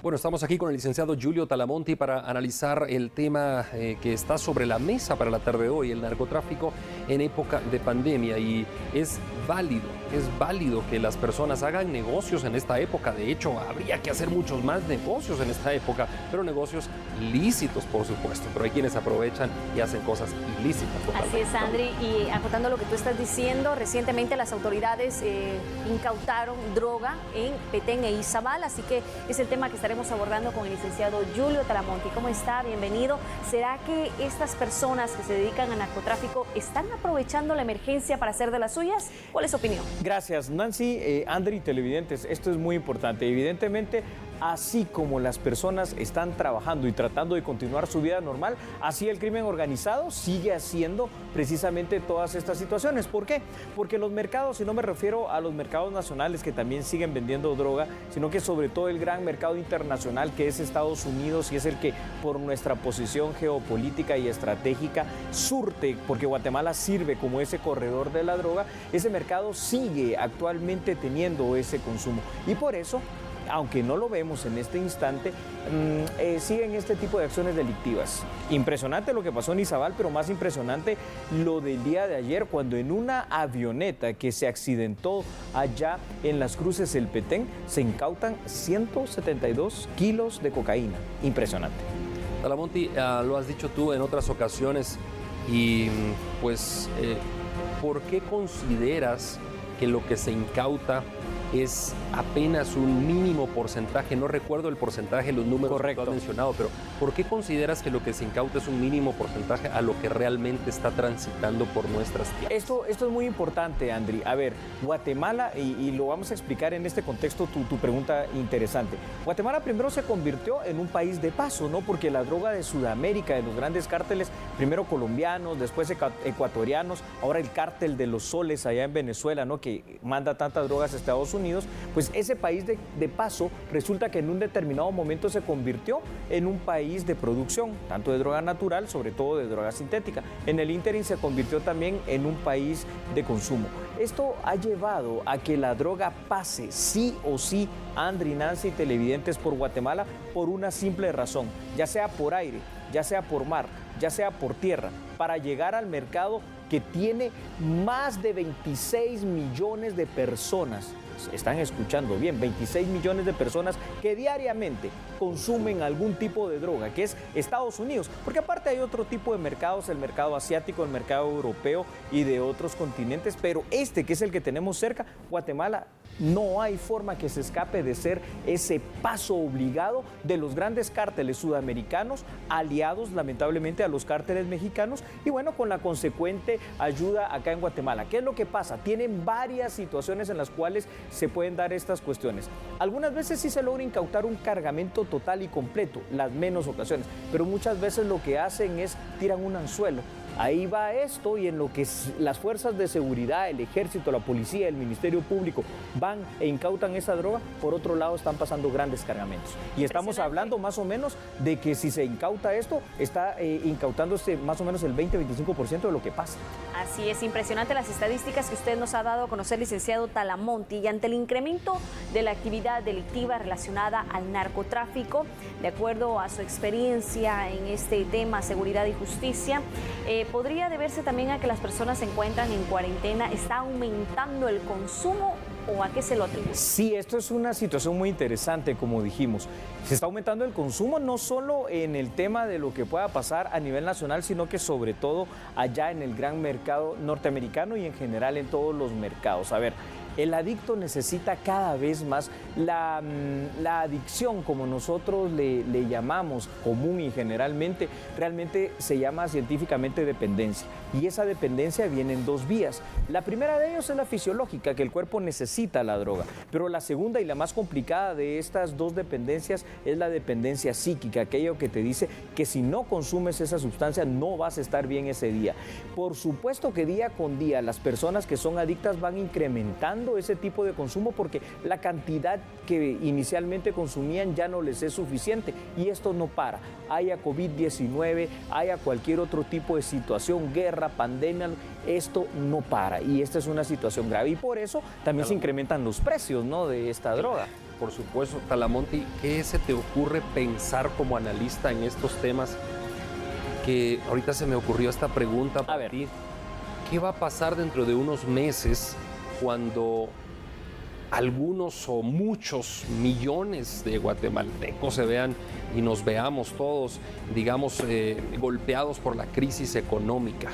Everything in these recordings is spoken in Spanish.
Bueno, estamos aquí con el licenciado Giulio Talamonti para analizar el tema que está sobre la mesa para la tarde de hoy, el narcotráfico en época de pandemia. Y es válido que las personas hagan negocios en esta época. De hecho, habría que hacer muchos más negocios en esta época, pero negocios lícitos, por supuesto. Pero hay quienes aprovechan y hacen cosas ilícitas. Así es, Andri. Y acotando lo que tú estás diciendo, recientemente las autoridades incautaron droga en Petén e Izabal, así que es el tema que estaremos abordando con el licenciado Giulio Talamonti. ¿Cómo está? Bienvenido. ¿Será que estas personas que se dedican al narcotráfico están aprovechando la emergencia para hacer de las suyas? ¿Cuál es su opinión? Gracias, Nancy, Andri, televidentes. Esto es muy importante. Evidentemente, así como las personas están trabajando y tratando de continuar su vida normal, así el crimen organizado sigue haciendo precisamente todas estas situaciones. ¿Por qué? Porque los mercados, y no me refiero a los mercados nacionales que también siguen vendiendo droga, sino que sobre todo el gran mercado internacional que es Estados Unidos, y es el que por nuestra posición geopolítica y estratégica surte, porque Guatemala sirve como ese corredor de la droga, ese mercado sigue actualmente teniendo ese consumo. Y por eso, aunque no lo vemos en este instante, siguen este tipo de acciones delictivas. Impresionante lo que pasó en Izabal, pero más impresionante lo del día de ayer, cuando en una avioneta que se accidentó allá en las cruces del Petén, se incautan 172 kilos de cocaína. Impresionante. Talamonti, lo has dicho tú en otras ocasiones, y pues, ¿por qué consideras que lo que se incauta es apenas un mínimo porcentaje? No recuerdo el porcentaje, los números que tú has mencionado, pero ¿por qué consideras que lo que se incauta es un mínimo porcentaje a lo que realmente está transitando por nuestras tierras? Esto es muy importante, Andri. A ver, Guatemala, y lo vamos a explicar en este contexto, tu pregunta interesante. Guatemala primero se convirtió en un país de paso, ¿no? Porque la droga de Sudamérica, de los grandes cárteles, primero colombianos, después ecuatorianos, ahora el cártel de los soles allá en Venezuela, ¿no? Que manda tantas drogas a Estados Unidos, pues ese país de paso resulta que en un determinado momento se convirtió en un país de producción, tanto de droga natural, sobre todo de droga sintética. En el ínterin se convirtió también en un país de consumo. Esto ha llevado a que la droga pase sí o sí, Andri, Nancy, televidentes, por Guatemala por una simple razón, ya sea por aire, ya sea por mar, ya sea por tierra, para llegar al mercado que tiene más de 26 millones de personas. Están escuchando bien, 26 millones de personas que diariamente consumen algún tipo de droga, que es Estados Unidos, porque aparte hay otro tipo de mercados, el mercado asiático, el mercado europeo y de otros continentes, pero este que es el que tenemos cerca, Guatemala, no hay forma que se escape de ser ese paso obligado de los grandes cárteles sudamericanos, aliados lamentablemente a los cárteles mexicanos, y bueno, con la consecuente ayuda acá en Guatemala. ¿Qué es lo que pasa? Tienen varias situaciones en las cuales se pueden dar estas cuestiones. Algunas veces sí se logra incautar un cargamento total y completo, las menos ocasiones, pero muchas veces lo que hacen es tiran un anzuelo. Ahí va esto, y en lo que las fuerzas de seguridad, el ejército, la policía, el Ministerio Público van e incautan esa droga, por otro lado están pasando grandes cargamentos. Y estamos hablando más o menos de que si se incauta esto, está incautándose más o menos el 20-25% de lo que pasa. Así es, impresionante las estadísticas que usted nos ha dado a conocer, licenciado Talamonti, y ante el incremento de la actividad delictiva relacionada al narcotráfico, de acuerdo a su experiencia en este tema, seguridad y justicia, ¿podría deberse también a que las personas se encuentran en cuarentena? ¿Está aumentando el consumo o a qué se lo atribuye? Sí, esto es una situación muy interesante, como dijimos. Se está aumentando el consumo no solo en el tema de lo que pueda pasar a nivel nacional, sino que sobre todo allá en el gran mercado norteamericano y en general en todos los mercados. A ver, el adicto necesita cada vez más la adicción, como nosotros le llamamos común y generalmente, realmente se llama científicamente dependencia. Y esa dependencia viene en dos vías. La primera de ellos es la fisiológica, que el cuerpo necesita la droga. Pero la segunda y la más complicada de estas dos dependencias es la dependencia psíquica, aquello que te dice que si no consumes esa sustancia no vas a estar bien ese día. Por supuesto que día con día las personas que son adictas van incrementando ese tipo de consumo porque la cantidad que inicialmente consumían ya no les es suficiente, y esto no para. Haya COVID-19, haya cualquier otro tipo de situación, guerra, pandemia, esto no para y esta es una situación grave y por eso también se incrementan los precios, ¿no?, de esta droga. Por supuesto, Talamonti, ¿qué se te ocurre pensar como analista en estos temas? Que ahorita se me ocurrió esta pregunta para ti. ¿Qué va a pasar dentro de unos meses cuando algunos o muchos millones de guatemaltecos se vean y nos veamos todos, digamos, golpeados por la crisis económica?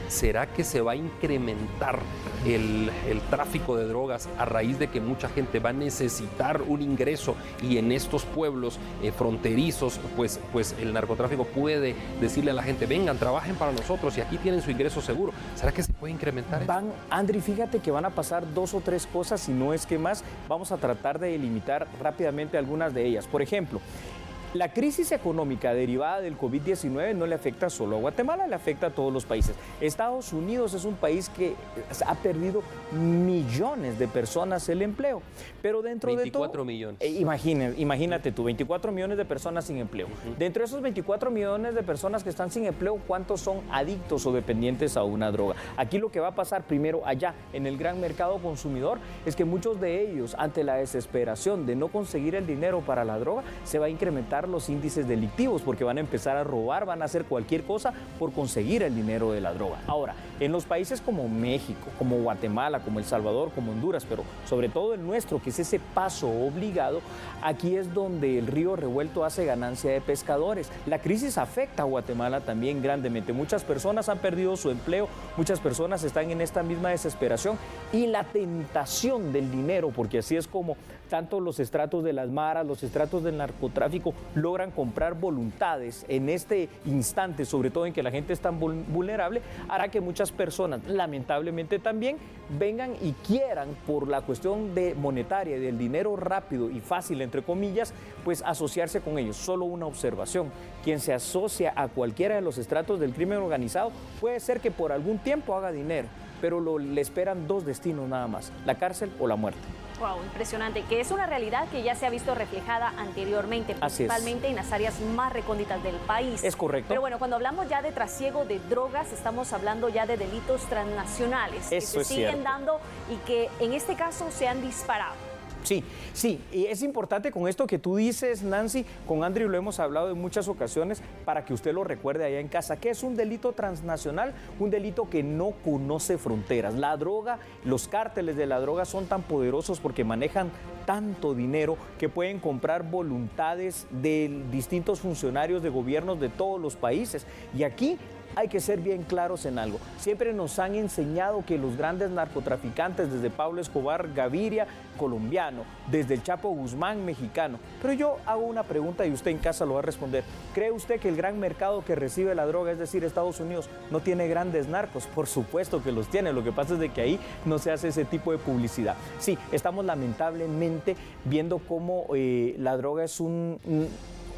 ¿Será que se va a incrementar el tráfico de drogas a raíz de que mucha gente va a necesitar un ingreso y en estos pueblos fronterizos, pues el narcotráfico puede decirle a la gente, vengan, trabajen para nosotros y aquí tienen su ingreso seguro? ¿Será que se puede incrementar eso? Andri, fíjate que van a pasar 2 o 3 cosas, si no es que más. Vamos a tratar de delimitar rápidamente algunas de ellas. Por ejemplo, la crisis económica derivada del COVID-19 no le afecta solo a Guatemala, le afecta a todos los países. Estados Unidos es un país que ha perdido millones de personas el empleo, pero dentro 24 millones. Imagínate tú, 24 millones de personas sin empleo. Dentro de esos 24 millones de personas que están sin empleo, ¿cuántos son adictos o dependientes a una droga? Aquí lo que va a pasar primero allá, en el gran mercado consumidor, es que muchos de ellos, ante la desesperación de no conseguir el dinero para la droga, se va a incrementar los índices delictivos porque van a empezar a robar, van a hacer cualquier cosa por conseguir el dinero de la droga. Ahora, en los países como México, como Guatemala, como El Salvador, como Honduras, pero sobre todo el nuestro, que es ese paso obligado, aquí es donde el río revuelto hace ganancia de pescadores. La crisis afecta a Guatemala también grandemente. Muchas personas han perdido su empleo, muchas personas están en esta misma desesperación y la tentación del dinero, porque así es como tanto los estratos de las maras, los estratos del narcotráfico logran comprar voluntades en este instante, sobre todo en que la gente es tan vulnerable, hará que muchas personas, lamentablemente también, vengan y quieran, por la cuestión de monetaria y del dinero rápido y fácil, entre comillas, pues asociarse con ellos. Solo una observación: quien se asocia a cualquiera de los estratos del crimen organizado puede ser que por algún tiempo haga dinero, pero le esperan 2 destinos nada más: la cárcel o la muerte. Wow, impresionante, que es una realidad que ya se ha visto reflejada anteriormente, principalmente en las áreas más recónditas del país. Es correcto. Pero bueno, cuando hablamos ya de trasiego de drogas, estamos hablando ya de delitos transnacionales que se siguen dando y que en este caso se han disparado. Sí, y es importante con esto que tú dices, Nancy, con Andrew lo hemos hablado en muchas ocasiones para que usted lo recuerde allá en casa, que es un delito transnacional, un delito que no conoce fronteras. La droga, los cárteles de la droga son tan poderosos porque manejan tanto dinero que pueden comprar voluntades de distintos funcionarios de gobiernos de todos los países. Y aquí hay que ser bien claros en algo. Siempre nos han enseñado que los grandes narcotraficantes, desde Pablo Escobar Gaviria, colombiano, desde el Chapo Guzmán, mexicano. Pero yo hago una pregunta y usted en casa lo va a responder. ¿Cree usted que el gran mercado que recibe la droga, es decir, Estados Unidos, no tiene grandes narcos? Por supuesto que los tiene. Lo que pasa es de que ahí no se hace ese tipo de publicidad. Sí, estamos lamentablemente viendo cómo la droga es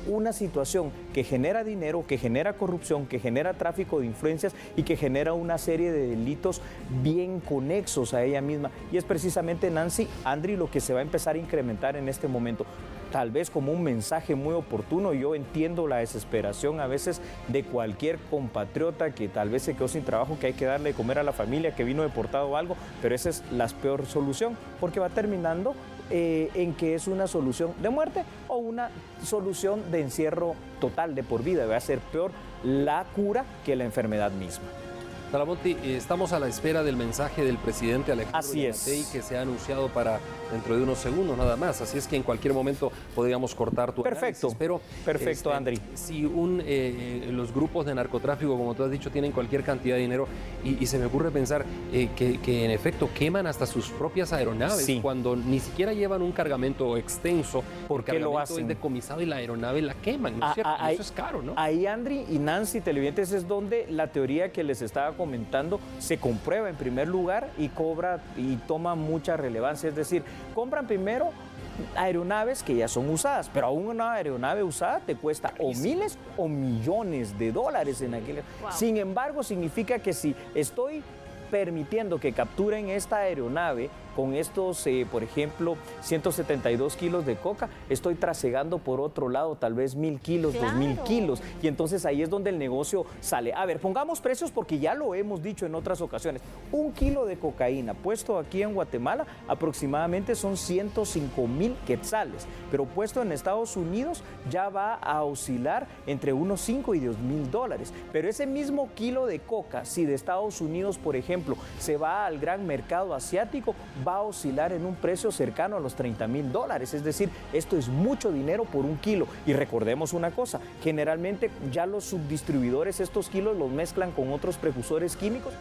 una situación que genera dinero, que genera corrupción, que genera tráfico de influencias y que genera una serie de delitos bien conexos a ella misma. Y es precisamente, Nancy, Andri, lo que se va a empezar a incrementar en este momento. Tal vez como un mensaje muy oportuno. Yo entiendo la desesperación a veces de cualquier compatriota que tal vez se quedó sin trabajo, que hay que darle de comer a la familia, que vino deportado o algo, pero esa es la peor solución, porque va terminando en que es una solución de muerte o una solución de encierro total de por vida. Va a ser peor la cura que la enfermedad misma. Talamonti, estamos a la espera del mensaje del presidente Alejandro Yamatei, que se ha anunciado para dentro de unos segundos nada más, así es que en cualquier momento podríamos cortar tu análisis. Pero, perfecto, Andri. Si los grupos de narcotráfico, como tú has dicho, tienen cualquier cantidad de dinero y se me ocurre pensar que en efecto queman hasta sus propias aeronaves, cuando ni siquiera llevan un cargamento extenso, porque el cargamento es decomisado y la aeronave la queman, ¿no es cierto? Eso es caro, ¿no? Ahí, Andri y Nancy, televidentes, es donde la teoría que les estaba comentando se comprueba en primer lugar y cobra y toma mucha relevancia. Es decir, compran primero aeronaves que ya son usadas, pero aún una aeronave usada te cuesta o miles o millones de dólares en aquel. Sin embargo, significa que si estoy permitiendo que capturen esta aeronave, con estos, por ejemplo, 172 kilos de coca, estoy trasegando por otro lado tal vez 1.000 kilos, Claro. 2.000 kilos, y entonces ahí es donde el negocio sale. A ver, pongamos precios porque ya lo hemos dicho en otras ocasiones. 1 kilo de cocaína puesto aquí en Guatemala aproximadamente son 105.000 quetzales, pero puesto en Estados Unidos ya va a oscilar entre unos 5 y 10.000 dólares. Pero ese mismo kilo de coca, si de Estados Unidos, por ejemplo, se va al gran mercado asiático, va a oscilar en un precio cercano a los 30.000 dólares. Es decir, esto es mucho dinero por 1 kilo. Y recordemos una cosa, generalmente ya los subdistribuidores estos kilos los mezclan con otros precursores químicos.